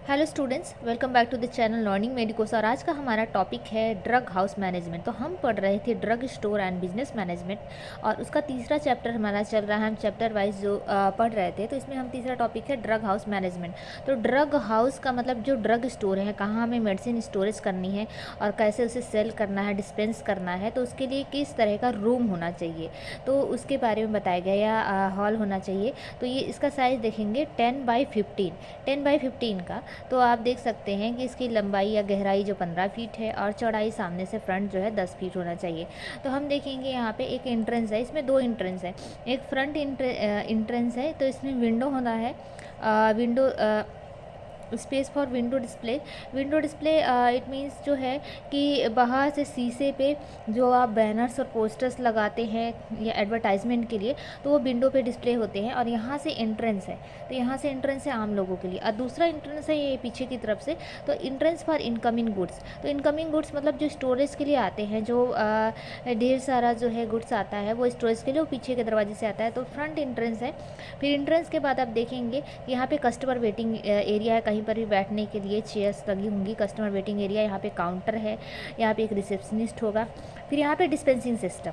Hello students, welcome back to the channel learning medicos. और आज का हमारा टॉपिक है ड्रग हाउस मैनेजमेंट। तो हम पढ़ रहे थे drug store and business management और उसका तीसरा चैप्टर हमारा चल रहा है। हम चैप्टर वाइज जो पढ़ रहे थे, तो इसमें हम तीसरा टॉपिक है ड्रग हाउस मैनेजमेंट। तो ड्रग हाउस का मतलब जो ड्रग स्टोर है, कहाँ हमें मेडिसिन स्टोरेज करनी है और कैसे उसे सेल करना है, डिस्पेंस करना है, तो उसके लिए किस तरह का रूम होना चाहिए, तो उसके बारे में बताया गया, या हॉल होना चाहिए। तो ये इसका साइज़ देखेंगे 10x15 का। तो आप देख सकते हैं कि इसकी लंबाई या गहराई जो 15 फीट है और चौड़ाई सामने से फ्रंट जो है 10 फीट होना चाहिए। तो हम देखेंगे यहाँ पे एक एंट्रेंस है, इसमें दो एंट्रेंस है। एक फ्रंट एंट्रेंस है, तो इसमें विंडो होना है। Window space for window display it means जो है कि बाहर से शीशे पे जो आप बैनर्स और पोस्टर्स लगाते हैं या एडवर्टाइजमेंट के लिए, तो वो विंडो पे डिस्प्ले होते हैं। और यहाँ से एंट्रेंस है, तो यहाँ से एंट्रेंस है आम लोगों के लिए, और दूसरा एंट्रेंस है ये पीछे की तरफ से। तो एंट्रेंस फॉर इनकमिंग गुड्स, तो इनकमिंग गुड्स मतलब जो स्टोरेज के लिए आते हैं, जो ढेर सारा जो है गुड्स आता है वो स्टोरेज के लिए वो पीछे के दरवाजे से आता है। तो फ्रंट एंट्रेंस है। फिर एंट्रेंस के बाद आप देखेंगे यहाँ पे कस्टमर वेटिंग एरिया है, कहीं पर भी बैठने के लिए चेयर्स लगी होंगी। कस्टमर वेटिंग एरिया, यहाँ पे काउंटर है, यहाँ पे एक रिसेप्शनिस्ट होगा। फिर यहाँ पे डिस्पेंसिंग सिस्टम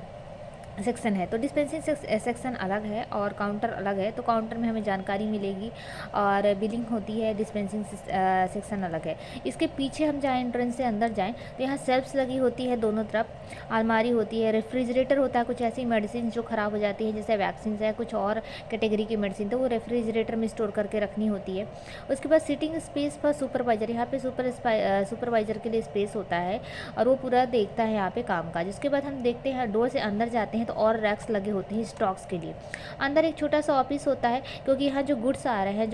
सेक्शन है। तो डिस्पेंसिंग सेक्शन अलग है और काउंटर अलग है। तो काउंटर में हमें जानकारी मिलेगी और बिलिंग होती है। डिस्पेंसिंग सेक्शन अलग है। इसके पीछे हम जाएँ, एंट्रेंस से अंदर जाएँ, तो यहाँ सेल्फ्स लगी होती है दोनों तरफ, अलमारी होती है, रेफ्रिजरेटर होता है। कुछ ऐसी मेडिसिन जो ख़राब हो जाती है, जैसे वैक्सीन है, कुछ और कैटेगरी की मेडिसिन, तो वो रेफ्रिजरेटर में स्टोर करके रखनी होती है। उसके बाद सिटिंग स्पेस फॉर सुपरवाइजर, यहाँ पे सुपरवाइजर के लिए स्पेस होता है और वो पूरा देखता है यहाँ पे काम काज। उसके बाद हम देखते हैं, डोर से अंदर जाते हैं तो और रैक्स लगे होते हैं स्टॉक्स के लिए। अंदर एक छोटा सा ऑफिस होता है, क्योंकि यहाँ जो गुड्स आ रहे हैं,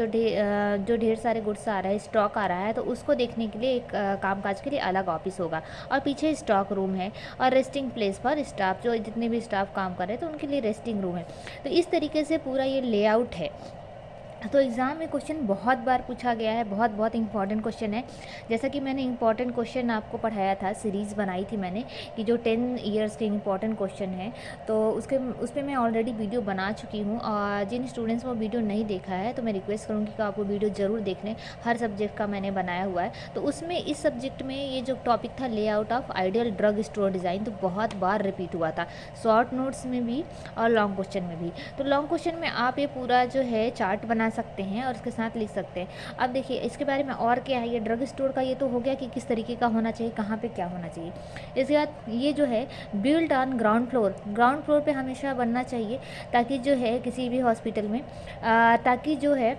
जो ढेर सारे गुड्स आ रहे हैं, स्टॉक आ रहा है, तो उसको देखने के लिए एक कामकाज के लिए अलग ऑफिस होगा। और पीछे स्टॉक रूम है और रेस्टिंग प्लेस फॉर स्टाफ, जो जितने भी स्टाफ काम कर रहे हैं तो उनके लिए रेस्टिंग रूम है। तो इस तरीके से पूरा ये लेआउट है। तो एग्ज़ाम में क्वेश्चन बहुत बार पूछा गया है, बहुत बहुत इंपॉर्टेंट क्वेश्चन है। जैसा कि मैंने इंपॉर्टेंट क्वेश्चन आपको पढ़ाया था, सीरीज़ बनाई थी मैंने कि जो 10 ईयर्स के इंपॉर्टेंट क्वेश्चन है, तो उस पर मैं ऑलरेडी वीडियो बना चुकी हूँ। और जिन स्टूडेंट्स वो वीडियो नहीं देखा है, तो मैं रिक्वेस्ट करूँगी कि आप वो वीडियो ज़रूर देख लें। हर सब्जेक्ट का मैंने बनाया हुआ है। तो उसमें इस सब्जेक्ट में ये जो टॉपिक था, layout of ideal drug store design, तो बहुत बार रिपीट हुआ था, शॉर्ट नोट्स में भी और लॉन्ग क्वेश्चन में भी। तो लॉन्ग क्वेश्चन में आप ये पूरा जो है चार्ट बना सकते हैं और उसके साथ लिख सकते हैं। अब देखिए इसके बारे में और क्या है। ये ड्रग स्टोर का ये तो हो गया कि किस तरीके का होना चाहिए, कहाँ पे क्या होना चाहिए। इसके बाद ये जो है बिल्ड ऑन ग्राउंड फ्लोर पे हमेशा बनना चाहिए, ताकि जो है किसी भी हॉस्पिटल में ताकि जो है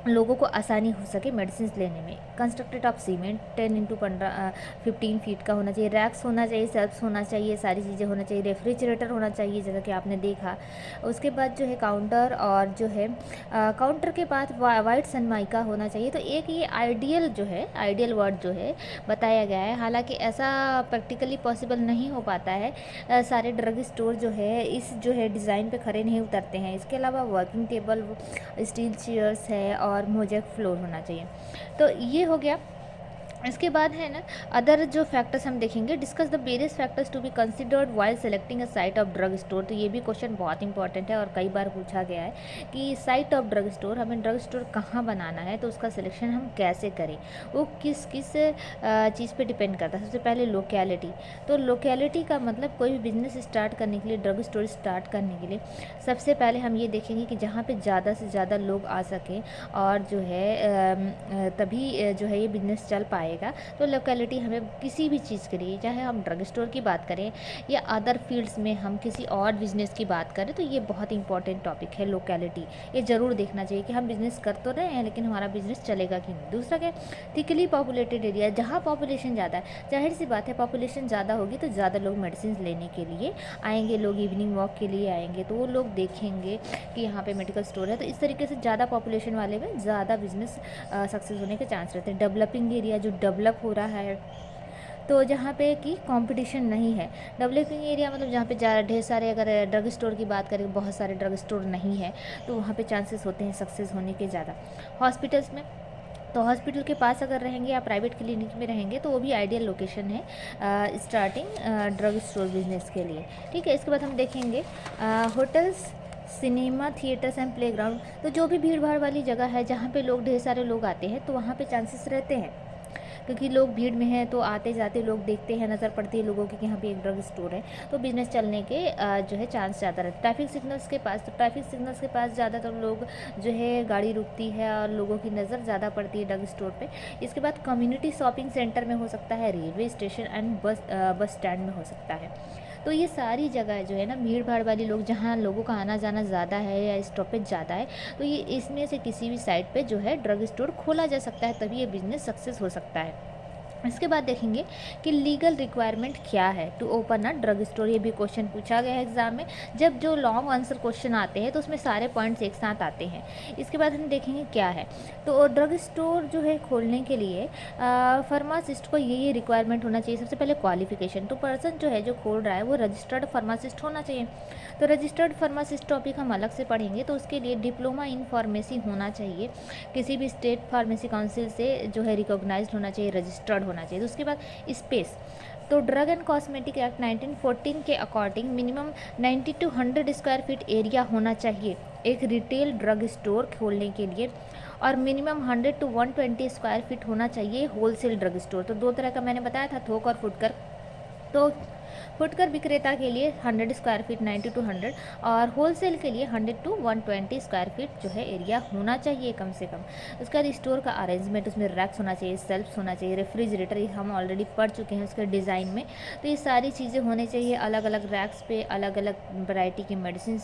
लोगों को आसानी हो सके मेडिसिन लेने में। Constructed of cement, 10x15 feet का होना चाहिए। रैक्स होना चाहिए, सेल्फ्स होना चाहिए, सारी चीज़ें होना चाहिए। रेफ्रिजरेटर होना चाहिए, जैसा कि आपने देखा। उसके बाद जो है काउंटर, और जो है काउंटर के बाद वाइट सनमाइका होना चाहिए। तो एक ये आइडियल जो है, आइडियल वर्ड जो है बताया गया है। हालांकि ऐसा प्रैक्टिकली पॉसिबल नहीं हो पाता है। सारे ड्रग स्टोर जो है इस जो है डिज़ाइन पे खड़े नहीं उतरते हैं। इसके अलावा वर्किंग टेबल, स्टील चेयर्स है और मोजेक फ्लोर होना चाहिए। तो ये हो गया। इसके बाद है ना, अदर जो फैक्टर्स हम देखेंगे, discuss the various factors to be considered while selecting a site of drug store. तो ये भी क्वेश्चन बहुत इंपॉर्टेंट है और कई बार पूछा गया है कि साइट ऑफ ड्रग स्टोर, हमें ड्रग स्टोर कहाँ बनाना है, तो उसका सिलेक्शन हम कैसे करें, वो किस किस चीज़ पे डिपेंड करता है। सबसे पहले लोकेलिटी। तो लोकेलिटी का मतलब कोई भी बिजनेस स्टार्ट करने के लिए, ड्रग स्टोर स्टार्ट करने के लिए सबसे पहले हम ये देखेंगे कि जहाँ पे ज़्यादा से ज़्यादा लोग आ सकें और जो है तभी जो है ये बिज़नेस चल पाएगा। तो लोकेलिटी हमें किसी भी चीज़ के लिए, चाहे हम ड्रग स्टोर की बात करें या अदर फील्ड्स में हम किसी और बिज़नेस की बात करें, तो ये बहुत इंपॉर्टेंट टॉपिक है लोकेलिटी। ये ज़रूर देखना चाहिए कि हम बिज़नेस कर तो रहे हैं, लेकिन हमारा बिज़नेस चलेगा कि नहीं। दूसरा क्या, थिकली पॉपुलेटेड एरिया, जहाँ पॉपुलेशन ज़्यादा है। जाहिर सी बात है, पॉपुलेशन ज़्यादा होगी तो ज़्यादा लोग मेडिसिन लेने के लिए आएंगे, लोग इवनिंग वॉक के लिए आएंगे, तो वो लोग देखेंगे कि यहाँ पे मेडिकल स्टोर है। तो इस तरीके से ज़्यादा पॉपुलेशन वाले में ज़्यादा बिजनेस सक्सेस होने के चांस रहते हैं। डेवलपिंग एरिया, जो डेवलप हो रहा है, तो जहाँ पे कि कंपटीशन नहीं है। डेवलपिंग एरिया मतलब जहाँ पे ढेर सारे, अगर ड्रग स्टोर की बात करें, बहुत सारे ड्रग स्टोर नहीं है, तो वहाँ पे चांसेस होते हैं सक्सेस होने के ज़्यादा। हॉस्पिटल्स में, तो हॉस्पिटल के पास अगर रहेंगे या प्राइवेट क्लिनिक में रहेंगे, तो वो भी आइडियल लोकेशन है स्टार्टिंग ड्रग स्टोर बिजनेस के लिए। ठीक है। इसके बाद हम देखेंगे hotels, cinema, theatres and playground. तो जो भी भीड़ भाड़ वाली जगह है जहाँ पे लोग ढेर सारे लोग आते हैं तो वहाँ पे चांसेस रहते हैं, क्योंकि लोग भीड़ में हैं तो आते जाते लोग देखते हैं, नज़र पड़ती है लोगों की कि यहाँ पे एक ड्रग स्टोर है, तो बिज़नेस चलने के जो है चांस ज़्यादा रहता है। ट्रैफिक सिग्नल्स के पास, तो ट्रैफिक सिग्नल्स के पास ज़्यादातर लोग जो है गाड़ी रुकती है और लोगों की नज़र ज़्यादा पड़ती है ड्रग स्टोर पे। इसके बाद कम्युनिटी शॉपिंग सेंटर में हो सकता है, railway station and bus stand में हो सकता है। तो ये सारी जगह जो है ना भीड़ भाड़ वाली लोग, जहाँ लोगों का आना जाना ज़्यादा है या स्टॉपेज ज़्यादा है, तो ये इसमें से किसी भी साइड पे जो है ड्रग स्टोर खोला जा सकता है, तभी ये बिज़नेस सक्सेस हो सकता है। इसके बाद देखेंगे कि लीगल रिक्वायरमेंट क्या है to open a drug store. ये भी क्वेश्चन पूछा गया है एग्जाम में। जब जो लॉन्ग आंसर क्वेश्चन आते हैं तो उसमें सारे पॉइंट्स एक साथ आते हैं। इसके बाद हम देखेंगे क्या है। तो ड्रग स्टोर जो है खोलने के लिए फार्मासिस्ट को ये रिक्वायरमेंट होना चाहिए। सबसे पहले क्वालिफिकेशन, तो पर्सन जो है जो खोल रहा है वो रजिस्टर्ड फार्मासिस्ट होना चाहिए। तो रजिस्टर्ड फार्मासिस्ट टॉपिक हम अलग से पढ़ेंगे, तो उसके लिए डिप्लोमा इन फार्मेसी होना चाहिए, किसी भी स्टेट फार्मेसी काउंसिल से जो है रिकॉग्नाइज्ड होना चाहिए, रजिस्टर्ड होना चाहिए। तो उसके बाद स्पेस, तो ड्रग एंड कॉस्मेटिक एक्ट 1914 के according minimum 90 to 100 square feet area होना चाहिए एक रिटेल ड्रग स्टोर खोलने के लिए, और मिनिमम 100 to 120 स्क्वायर फीट होना चाहिए होलसेल ड्रग स्टोर। तो दो तरह का मैंने बताया था, थोक और फुटकर। तो फुटकर विक्रेता के लिए 100 स्क्वायर फीट 90 to 100, और होलसेल के लिए 100 to 120 स्क्वायर फीट जो है एरिया होना चाहिए कम से कम। उसके बाद स्टोर का अरेंजमेंट, उसमें रैक्स होना चाहिए, सेल्फ्स होना चाहिए, रेफ्रिजरेटर, ये हम ऑलरेडी पढ़ चुके हैं उसके डिज़ाइन में। तो ये सारी चीज़ें होनी चाहिए, अलग अलग रैक्स पे अलग अलग वैरायटी की मेडिसिन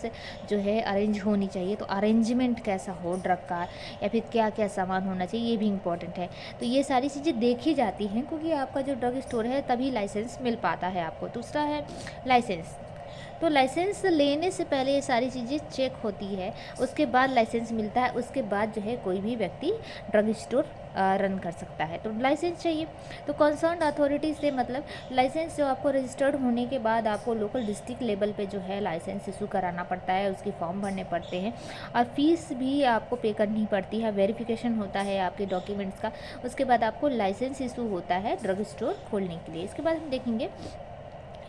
जो है अरेंज होनी चाहिए। तो अरेंजमेंट कैसा हो ड्रग का, या फिर क्या क्या सामान होना चाहिए, ये भी इंपॉर्टेंट है। तो ये सारी चीज़ें देखी जाती हैं, क्योंकि आपका जो ड्रग स्टोर है तभी लाइसेंस मिल पाता है आपको। दूसरा है लाइसेंस। तो लाइसेंस लेने से पहले ये सारी चीज़ें चेक होती है, उसके बाद लाइसेंस मिलता है, उसके बाद जो है कोई भी व्यक्ति ड्रग स्टोर रन कर सकता है। तो लाइसेंस चाहिए। तो कंसर्न अथॉरिटी से मतलब लाइसेंस जो आपको रजिस्टर्ड होने के बाद आपको लोकल डिस्ट्रिक्ट लेवल पे जो है लाइसेंस इशू कराना पड़ता है, उसकी फॉर्म भरने पड़ते हैं, और फीस भी आपको पे करनी पड़ती है, वेरिफिकेशन होता है आपके डॉक्यूमेंट्स का, उसके बाद आपको लाइसेंस इशू होता है ड्रग स्टोर खोलने के लिए। इसके बाद हम देखेंगे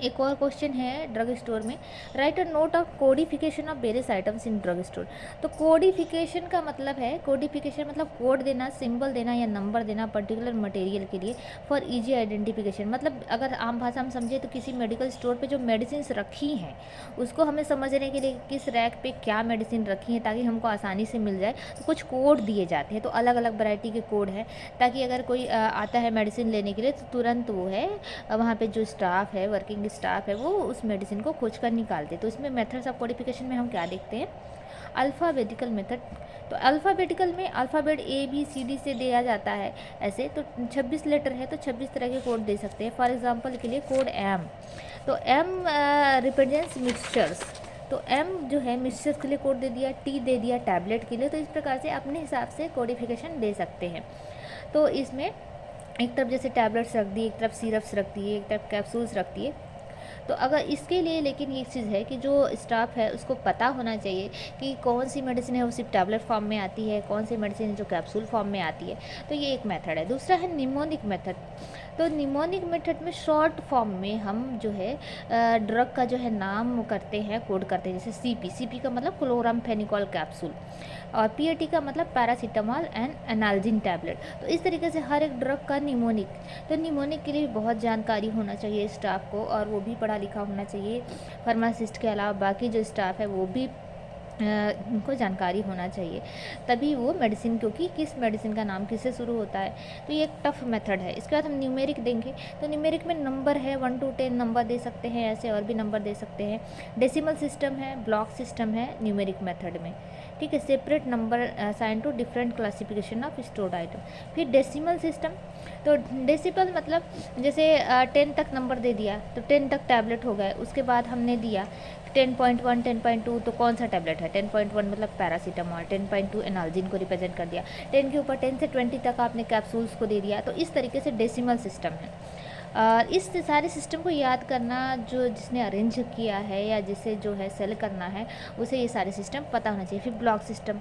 एक और क्वेश्चन है ड्रग स्टोर में, right a note of codification of various items in drug store. तो कोडिफिकेशन का मतलब है, कोडिफिकेशन मतलब कोड देना, सिंबल देना या नंबर देना पर्टिकुलर मटेरियल के लिए फॉर इजी आइडेंटिफिकेशन। मतलब अगर आम भाषा में समझे तो किसी मेडिकल स्टोर पे जो मेडिसिन रखी हैं उसको हमें समझने के लिए किस रैक पे क्या मेडिसिन रखी है ताकि हमको आसानी से मिल जाए, तो कुछ कोड दिए जाते हैं। तो अलग अलग वैरायटी के कोड हैं, ताकि अगर कोई आता है मेडिसिन लेने के लिए तो तुरंत वो है वहाँ पे जो स्टाफ है, वर्किंग स्टाफ है, वो उस मेडिसिन को खोज कर निकालते। तो इसमें मेथड्स ऑफ कोडिफिकेशन में हम क्या देखते हैं, अल्फ़ाबेटिकल मेथड। तो अल्फ़ाबेटिकल में अल्फ़ाबेट ABCD से दिया जाता है ऐसे। तो 26 लेटर है तो 26 तरह के कोड दे सकते हैं। फॉर एग्जांपल के लिए कोड M, तो M रिप्रेजेंट्स मिक्सचर्स, तो M जो है मिक्सचर्स के लिए कोड दे दिया, T दे दिया टैबलेट के लिए। तो इस प्रकार से अपने हिसाब से कोडिफिकेशन दे सकते हैं। तो इसमें एक तरफ जैसे टैबलेट्स रख दी, एक तरफ सिरप्स रख दिए, एक तरफ कैप्सूल्स रख दिए। तो अगर इसके लिए लेकिन ये चीज़ है कि जो स्टाफ है उसको पता होना चाहिए कि कौन सी मेडिसिन है वो सिर्फ टैबलेट फॉर्म में आती है, कौन सी मेडिसिन जो कैप्सूल फॉर्म में आती है। तो ये एक मेथड है। दूसरा है निमोनिक मेथड। तो निमोनिक मेथड में शॉर्ट फॉर्म में हम जो है ड्रग का जो है नाम करते हैं, कोड करते हैं, जैसे CP का मतलब क्लोरामफेनिकॉल कैप्सूल, और PAT का मतलब पैरासीटामोल एंड एनाल्जिन टैबलेट। तो इस तरीके से हर एक ड्रग का निमोनिक, तो निमोनिक के लिए बहुत जानकारी होना चाहिए स्टाफ को, और वो भी पढ़ा लिखा होना चाहिए। फार्मासिस्ट के अलावा बाकी जो स्टाफ है वो भी उनको जानकारी होना चाहिए, तभी वो मेडिसिन, क्योंकि किस मेडिसिन का नाम किससे शुरू होता है। तो ये एक टफ मेथड है। इसके बाद हम न्यूमेरिक देंगे। तो न्यूमेरिक में नंबर है 1 to 10 नंबर दे सकते हैं, ऐसे और भी नंबर दे सकते हैं। डेसिमल सिस्टम है, ब्लॉक सिस्टम है न्यूमेरिक मेथड में, ठीक है। Separate number assign to different classification of stored item. फिर डेसिमल सिस्टम, तो डेसिमल मतलब जैसे 10 तक नंबर दे दिया तो 10 तक टैबलेट हो गए। उसके बाद हमने दिया 10.1 10.2, तो कौन सा टैबलेट है, 10.1 मतलब पैरासीटामोल, 10.2 एनाल्जिन को रिप्रेजेंट कर दिया, 10 के ऊपर 10 से 20 तक आपने कैप्सूल्स को दे दिया। तो इस तरीके से डेसिमल सिस्टम है। और इस सारे सिस्टम को याद करना, जो जिसने अरेंज किया है या जिसे जो है सेल करना है उसे ये सारे सिस्टम पता होना चाहिए। फिर block system,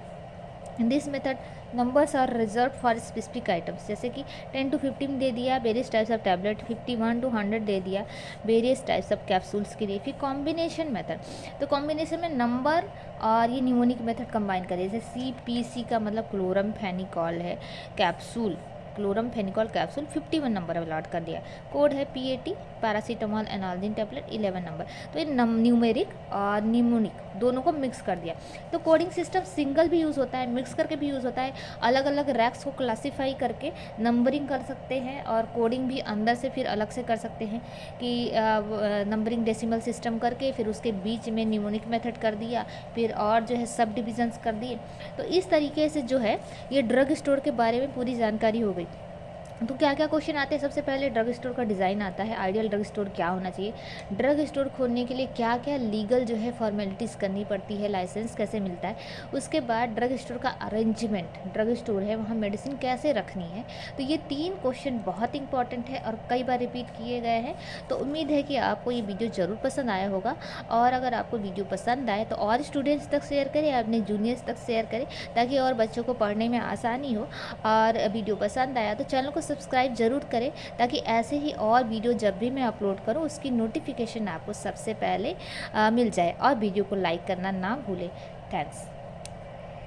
in this method numbers are reserve for specific items, जैसे कि 10 to 15 दे दिया various types of tablet, 51 to 100 दे दिया वेरियस टाइप्स ऑफ कैप्सूल्स के लिए। फिर कॉम्बिनेशन मेथड, तो कॉम्बिनेशन में नंबर और ये न्यूमोनिक मेथड कंबाइन करिए, जैसे CPC का मतलब क्लोरमफेनिकॉल है capsule, chloramphenicol capsule 51 number allot कर दिया। कोड है PAT paracetamol Analgin tablet 11 number. तो ये न्यूमेरिक और न्यूमोनिक दोनों को मिक्स कर दिया। तो कोडिंग सिस्टम सिंगल भी यूज़ होता है, मिक्स करके भी यूज़ होता है, अलग अलग रैक्स को क्लासीफाई करके नंबरिंग कर सकते हैं और कोडिंग भी अंदर से फिर अलग से कर सकते हैं कि नंबरिंग डेसिमल सिस्टम करके फिर उसके बीच में न्यूमोनिक मेथड कर दिया, फिर और जो है सब डिविजन्स कर दिए। तो इस तरीके से जो है ये ड्रग स्टोर के बारे में पूरी जानकारी हो गई। तो क्या क्या क्वेश्चन आते हैं, सबसे पहले ड्रग स्टोर का डिज़ाइन आता है, आइडियल ड्रग स्टोर क्या होना चाहिए, ड्रग स्टोर खोलने के लिए क्या क्या लीगल जो है फॉर्मेलिटीज़ करनी पड़ती है, लाइसेंस कैसे मिलता है, उसके बाद ड्रग स्टोर का अरेंजमेंट, ड्रग स्टोर है वहाँ मेडिसिन कैसे रखनी है। तो ये 3 क्वेश्चन बहुत इंपॉर्टेंट है और कई बार रिपीट किए गए हैं। तो उम्मीद है कि आपको ये वीडियो ज़रूर पसंद आया होगा, और अगर आपको वीडियो पसंद आए तो और स्टूडेंट्स तक शेयर करें, अपने जूनियर्स तक शेयर करें, ताकि और बच्चों को पढ़ने में आसानी हो। और वीडियो पसंद आया तो चैनल को सब्सक्राइब ज़रूर करें, ताकि ऐसे ही और वीडियो जब भी मैं अपलोड करूं उसकी नोटिफिकेशन आपको सबसे पहले मिल जाए। और वीडियो को लाइक करना ना भूलें। थैंक्स।